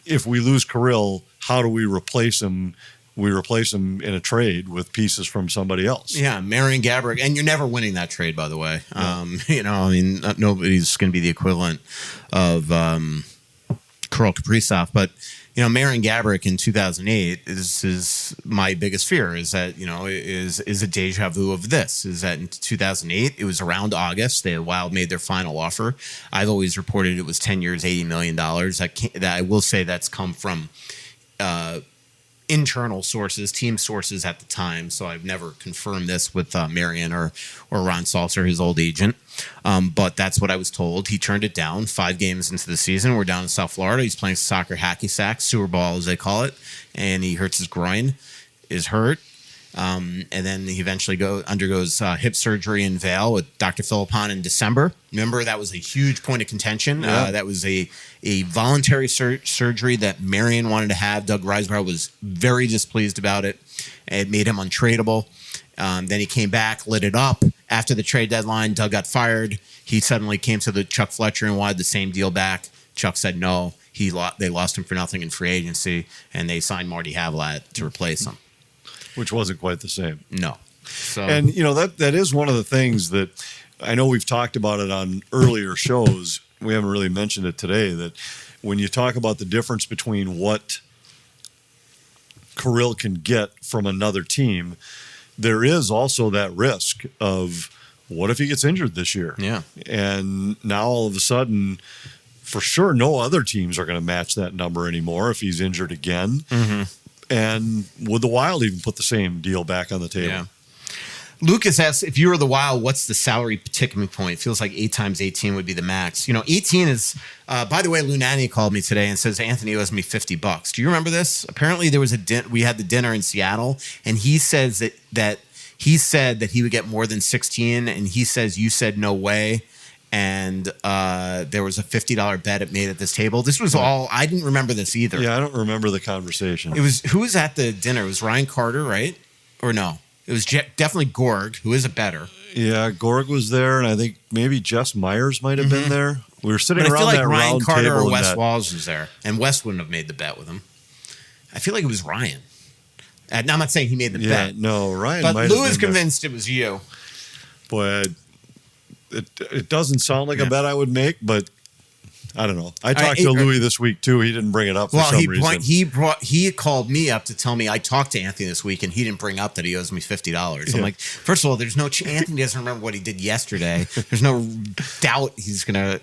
if we lose Kirill, how do we replace him? We replace him in a trade with pieces from somebody else. Yeah, Marian Gaborik. And you're never winning that trade, by the way. Yeah. Nobody's going to be the equivalent of Kirill Kaprizov. But, Marian Gaborik in 2008 is my biggest fear, is that, is a deja vu of this. Is that in 2008, it was around August. The Wild made their final offer. I've always reported it was 10 years, $80 million. That I will say that's come from internal sources, team sources at the time. So I've never confirmed this with Marion or Ron Salzer, his old agent. But that's what I was told. He turned it down 5 games into the season. We're down in South Florida. He's playing soccer hacky sack, sewer ball as they call it, and he hurts his groin, is hurt. And then he eventually undergoes hip surgery in Vail with Dr. Philippon in December. Remember, that was a huge point of contention. Yeah. That was a voluntary surgery that Marion wanted to have. Doug Riseborough was very displeased about it. It made him untradeable. Then he came back, lit it up. After the trade deadline, Doug got fired. He suddenly came to the Chuck Fletcher and wanted the same deal back. Chuck said no. They lost him for nothing in free agency, and they signed Marty Havlat to replace him. Which wasn't quite the same. No. So, and, you know, that is one of the things that I know we've talked about it on earlier shows. We haven't really mentioned it today, that when you talk about the difference between what Kirill can get from another team, there is also that risk of what if he gets injured this year? Yeah. And now all of a sudden, for sure, no other teams are going to match that number anymore if he's injured again. Mm-hmm. And would the Wild even put the same deal back on the table? Yeah. Lucas asks, if you were the Wild, what's the salary tipping point? Feels like 8 times 18 would be the max. You know, 18 is, by the way, Lunani called me today and says, Anthony owes me $50. Do you remember this? Apparently there was we had the dinner in Seattle, and he says that he said that he would get more than 16, and he says you said no way. And there was a $50 bet made at this table. This was all, I didn't remember this either. Yeah, I don't remember the conversation. Who was at the dinner? It was Ryan Carter, right? Or no? It was definitely Gorg, who is a bettor. Yeah, Gorg was there, and I think maybe Jess Myers might have been there. We were sitting But around I feel like that Ryan round Carter table. or Wes Walls was there. And Wes wouldn't have made the bet with him. I feel like it was Ryan. Now, I'm not saying he made the bet. No, Ryan but might Lou have is been convinced it was you. Boy, it doesn't sound like a bet I would make, but I don't know. I talked to Louis this week too. He didn't bring it up for some reason. He called me up to tell me I talked to Anthony this week, and he didn't bring up that he owes me $50. I'm like, first of all, there's no Anthony doesn't remember what he did yesterday. There's no doubt he's gonna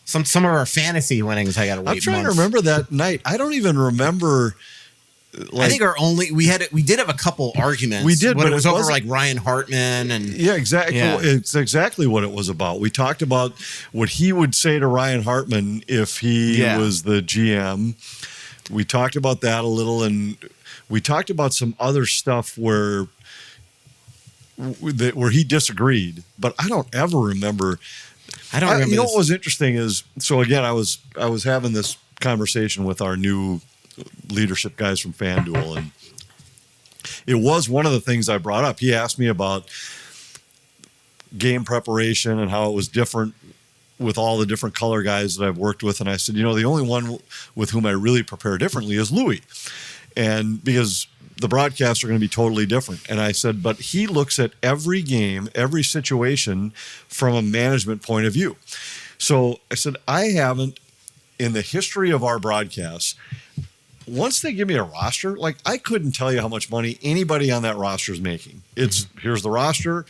some of our fantasy winnings. I got to wait. I'm trying to remember that night. I don't even remember. I think we did have a couple arguments. We did, but it was over like Ryan Hartman and exactly. Yeah. It's exactly what it was about. We talked about what he would say to Ryan Hartman if he was the GM. We talked about that a little, and we talked about some other stuff where he disagreed. But I don't ever remember. I don't remember. You know what was interesting is, so again, I was having this conversation with our new leadership guys from FanDuel, and it was one of the things I brought up. He asked me about game preparation and how it was different with all the different color guys that I've worked with, and I said, the only one with whom I really prepare differently is Louis, and because the broadcasts are going to be totally different. And I said, but he looks at every game, every situation from a management point of view. So I said, I haven't, in the history of our broadcasts, once they give me a roster, like I couldn't tell you how much money anybody on that roster is making. It's here's the roster,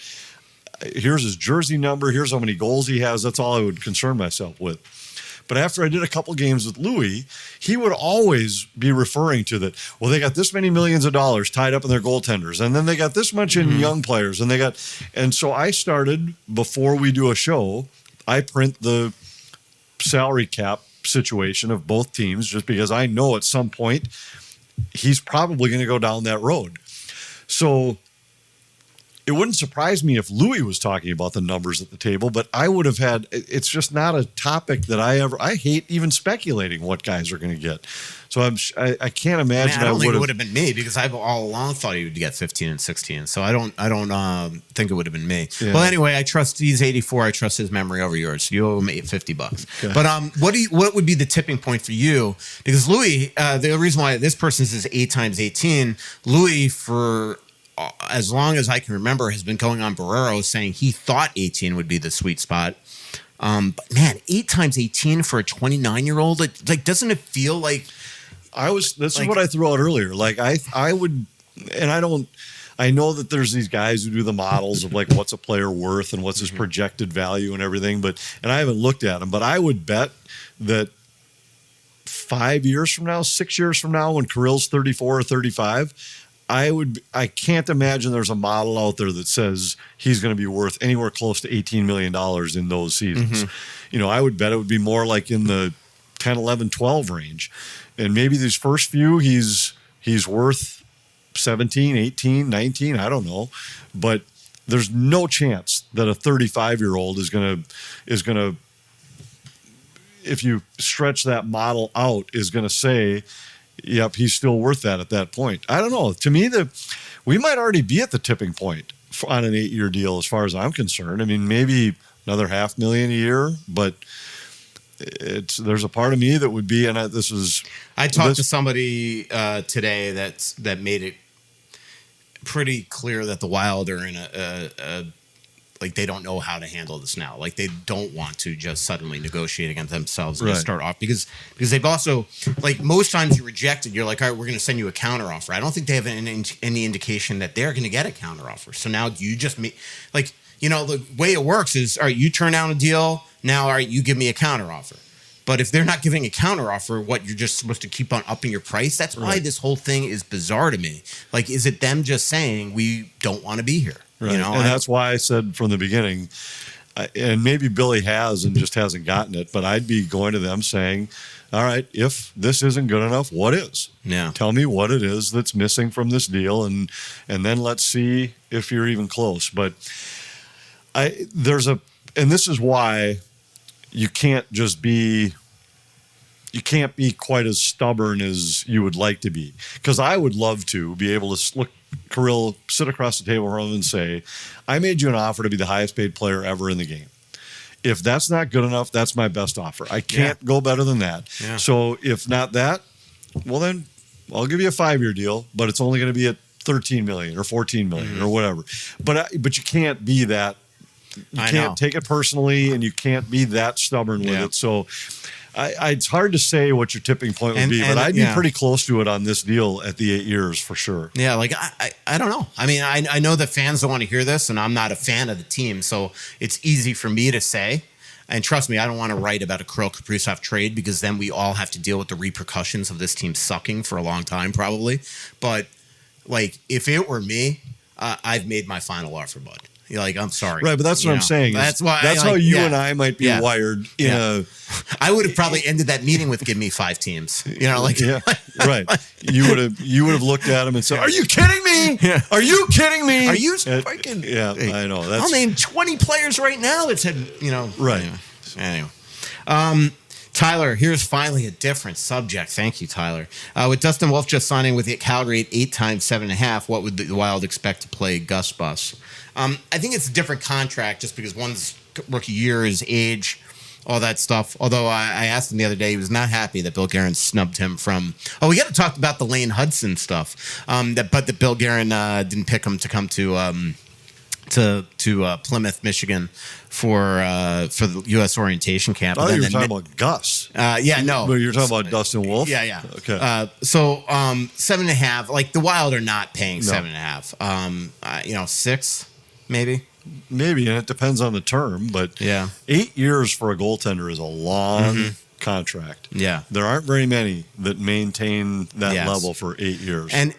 here's his jersey number, here's how many goals he has. That's all I would concern myself with. But after I did a couple games with Louis, he would always be referring to that. Well, they got this many millions of dollars tied up in their goaltenders, and then they got this much in young players, and so I started, before we do a show, I print the salary cap situation of both teams, just because I know at some point he's probably going to go down that road. So it wouldn't surprise me if Louis was talking about the numbers at the table, but I would have had, it's just not a topic that I hate even speculating what guys are going to get. So I can't imagine. I don't think it would have been me, because I've all along thought he would get 15 and 16. So I don't think it would have been me. Yeah. Well, anyway, I trust he's 84. I trust his memory over yours. So you owe him $50. Okay. But what would be the tipping point for you? Because Louis, the reason why this person says 8 times 18, Louis, for as long as I can remember, has been going on Barrero saying he thought 18 would be the sweet spot. But man, 8 times 18 for a 29-year-old, like doesn't it feel like? This is what I threw out earlier. Like I would, and I know that there's these guys who do the models of like what's a player worth and what's his projected value and everything, and I haven't looked at them, but I would bet that 5 years from now, 6 years from now, when Kirill's 34 or 35, I can't imagine there's a model out there that says he's going to be worth anywhere close to $18 million in those seasons. I would bet it would be more like in the 10, 11, 12 range. And maybe these first few, he's worth 17, 18, 19, I don't know. But there's no chance that a 35-year-old is going to, if you stretch that model out, is going to say, yep, he's still worth that at that point. I don't know. To me, we might already be at the tipping point on an 8-year deal as far as I'm concerned. I mean, maybe another $500,000 a year, but there's a part of me that would be, and I talked to somebody today that made it pretty clear that the Wild are in a like they don't know how to handle this now. Like they don't want to just suddenly negotiate against themselves and start off because they've also, like, most times you reject it, you're like, all right, we're going to send you a counteroffer. I don't think they have any indication that they're going to get a counteroffer. So now you just like, the way it works is, all right, you turn down a deal. Now, all right, you give me a counteroffer. But if they're not giving a counteroffer, you're just supposed to keep on upping your price? That's why this whole thing is bizarre to me. Like, is it them just saying we don't want to be here? Right. And that's why I said from the beginning, and maybe Billy has and just hasn't gotten it, but I'd be going to them saying, all right, if this isn't good enough, what is? Yeah. Tell me what it is that's missing from this deal, and then let's see if you're even close. But and this is why you can't be quite as stubborn as you would like to be. Because I would love to be able to look Kirill, sit across the table from him and say, I made you an offer to be the highest paid player ever in the game. If that's not good enough, that's my best offer. I can't go better than that. Yeah. So if not that, well then I'll give you a 5-year deal, but it's only going to be at $13 million or $14 million or whatever. But you can't be that. You can't take it personally, and you can't be that stubborn with it. So it's hard to say what your tipping point would be, but I'd be pretty close to it on this deal at the 8 years for sure. Yeah, like I don't know. I mean, I know that fans don't want to hear this, and I'm not a fan of the team, so it's easy for me to say. And trust me, I don't want to write about a Kirill Kaprizov trade because then we all have to deal with the repercussions of this team sucking for a long time, probably. But like, if it were me, I've made my final offer, bud. You're like, I'm sorry. Right, but that's what I'm saying. That's how you and I might be wired in a... I would have probably ended that meeting with give me 5 teams. Right. You would have looked at him and said, are you kidding me? Yeah. Are you kidding me? Are you freaking... Yeah, I know. I'll name 20 players right now that said, Right. Anyway. Tyler, here's finally a different subject. Thank you, Tyler. With Dustin Wolf just signing with the Calgary at 8 times 7.5, what would the Wild expect to play Gus Bus? I think it's a different contract just because one's rookie year, his age, all that stuff. Although I asked him the other day, he was not happy that Bill Guerin snubbed him from... Oh, we got to talk about the Lane Hudson stuff. But that Bill Guerin didn't pick him to come to Plymouth, Michigan for the U.S. orientation camp. Oh, you were talking about Gus. No. But you're talking about Dustin Wolf? Yeah. Okay. 7.5, like the Wild are not paying 7.5. 6, maybe. Maybe, and it depends on the term, but 8 years for a goaltender is a long contract. Yeah. There aren't very many that maintain that level for 8 years. And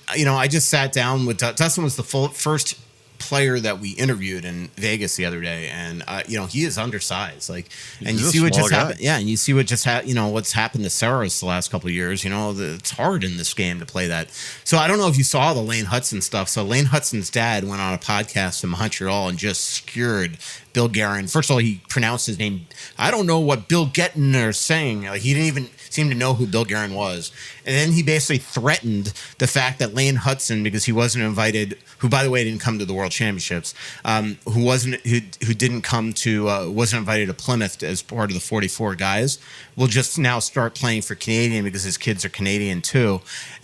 I just sat down with Dustin was the first player that we interviewed in Vegas the other day, and he is undersized, and you see what just happened. Yeah, and you see what just what's happened to Saros the last couple of years. It's hard in this game to play that. So I don't know if you saw the Lane Hudson stuff. So Lane Hudson's dad went on a podcast in Montreal and just skewered Bill Guerin. First of all, he pronounced his name. I don't know what Bill Gettin is saying. He didn't even seem to know who Bill Guerin was. And then he basically threatened the fact that Lane Hudson, because he wasn't invited, who by the way didn't come to the World Championships, who didn't come to wasn't invited to Plymouth as part of the 44 guys, will just now start playing for Canadian because his kids are Canadian too,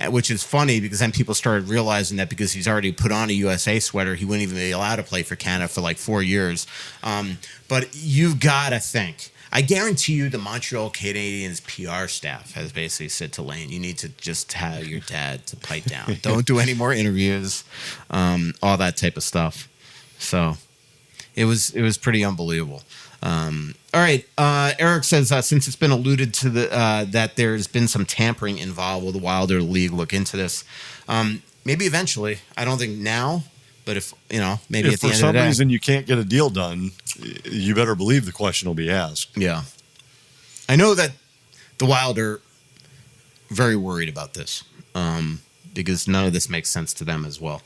which is funny because then people started realizing that because he's already put on a USA sweater, he wouldn't even be allowed to play for Canada for like 4 years. But you've got to think. I guarantee you the Montreal Canadiens PR staff has basically said to Lane, you need to just tell your dad to pipe down. Don't do any more interviews, all that type of stuff. So it was pretty unbelievable. All right. Eric says, since it's been alluded to that there's been some tampering involved, will the Wild or the league look into this? Maybe eventually. I don't think now, but if maybe If at the end of the day. for some reason you can't get a deal done, you better believe the question will be asked. Yeah. I know that the Wild are very worried about this because none of this makes sense to them as well.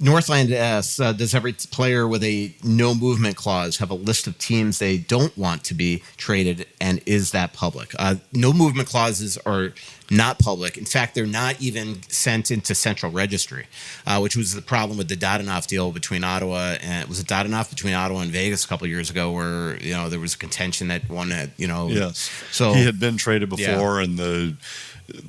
Northland asks, does every player with a no movement clause have a list of teams they don't want to be traded, and is that public? No movement clauses are not public. In fact, they're not even sent into central registry, which was the problem with the Dadonov deal between Ottawa and between Ottawa and Vegas a couple of years ago, where there was a contention that one had Yes. So he had been traded before, and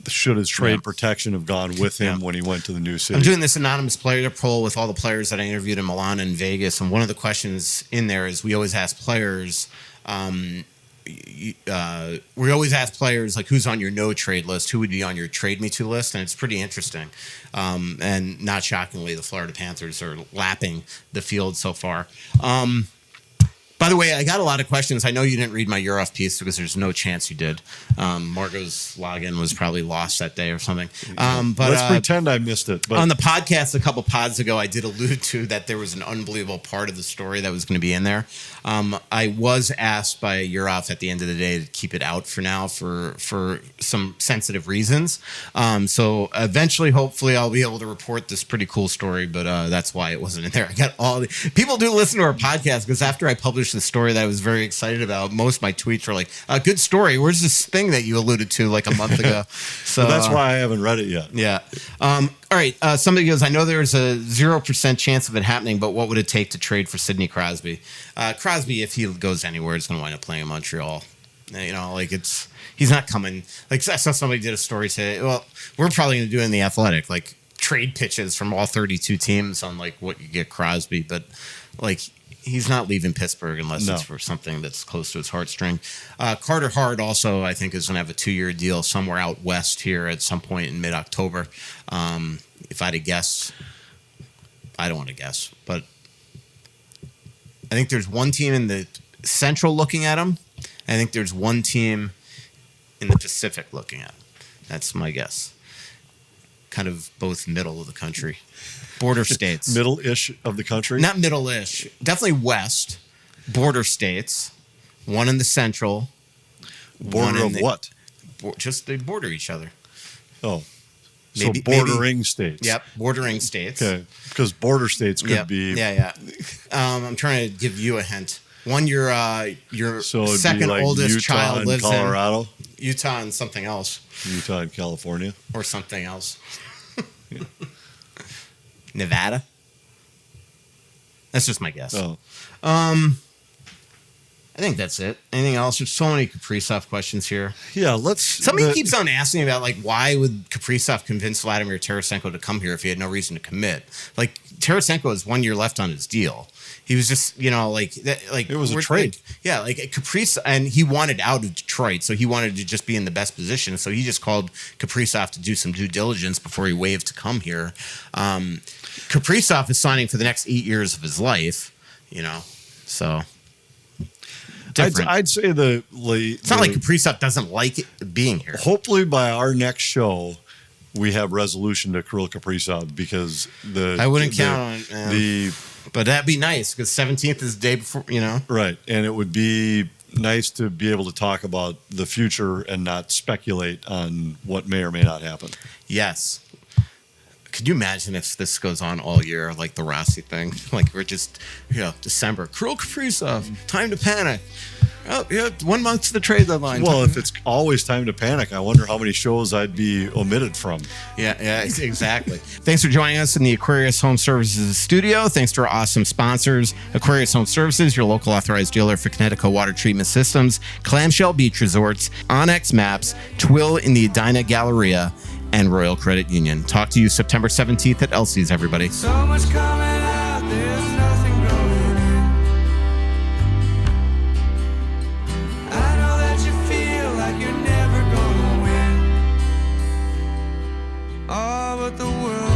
should his trade protection have gone with him when he went to the new city? I'm doing this anonymous player poll with all the players that I interviewed in Milan and Vegas, and one of the questions in there is we always ask players, like, who's on your no trade list, who would be on your trade me to list, and it's pretty interesting. And not shockingly, the Florida Panthers are lapping the field so far. By the way, I got a lot of questions. I know you didn't read my Euroff piece because there's no chance you did. Margot's login was probably lost that day or something. But let's pretend I missed it. But on the podcast a couple pods ago, I did allude to that there was an unbelievable part of the story that was going to be in there. I was asked by Euroff at the end of the day to keep it out for now for some sensitive reasons. So eventually, hopefully, I'll be able to report this pretty cool story, but that's why it wasn't in there. I got all the people do listen to our podcast because after I published the story that I was very excited about, most of my tweets were like, good story. Where's this thing that you alluded to like a month ago? So well, that's why I haven't read it yet. Yeah. All right. Somebody goes, I know there's a 0% chance of it happening, but what would it take to trade for Sidney Crosby? Crosby, if he goes anywhere, is going to wind up playing in Montreal. He's not coming. Like, I saw somebody did a story today. Well, we're probably going to do it in The Athletic, like trade pitches from all 32 teams on like what you get Crosby, but like, he's not leaving Pittsburgh unless it's for something that's close to his heartstring. Carter Hart also, I think, is going to have a 2-year deal somewhere out west here at some point in mid-October. If I had to guess, I don't want to guess, but I think there's one team in the Central looking at him. I think there's one team in the Pacific looking at him. That's my guess. Kind of both middle of the country. Border states. Middle-ish of the country? Not middle-ish. Definitely west. Border states. One in the central. Border of what? Just they border each other. Oh. So bordering states. Yep, bordering states. Okay. Because border states could be... Yeah. I'm trying to give you a hint. One, your second like oldest Utah child and lives Colorado? in Utah and something else. Utah and California. Or something else. Nevada? That's just my guess. Oh. I think that's it. Anything else? There's so many Kaprizov questions here. Yeah, Somebody keeps on asking about, like, why would Kaprizov convince Vladimir Tarasenko to come here if he had no reason to commit? Like, Tarasenko has 1 year left on his deal. He was just, it was a trade. Like Kaprizov, and he wanted out of Detroit, so he wanted to just be in the best position. So he just called Kaprizov to do some due diligence before he waived to come here. Kaprizov is signing for the next 8 years of his life, so. I'd say it's not like Kaprizov doesn't like being here. Hopefully by our next show, we have resolution to Kirill Kaprizov because I wouldn't count on it. But that'd be nice because 17th is the day before, Right. And it would be nice to be able to talk about the future and not speculate on what may or may not happen. Yes. Could you imagine if this goes on all year, like the Rossi thing? Like we're just, December. Kirill Kaprizov, time to panic. Oh, yeah, 1 month to the trade deadline. Well, if it's always time to panic, I wonder how many shows I'd be omitted from. Yeah, exactly. Thanks for joining us in the Aquarius Home Services studio. Thanks to our awesome sponsors, Aquarius Home Services, your local authorized dealer for Connecticut water treatment systems, Clamshell Beach Resorts, Onyx Maps, Twill in the Edina Galleria, and Royal Credit Union. Talk to you September 17th at Elsie's, everybody. So much coming out, there's nothing going in. I know that you feel like you're never gonna win. Oh, but the world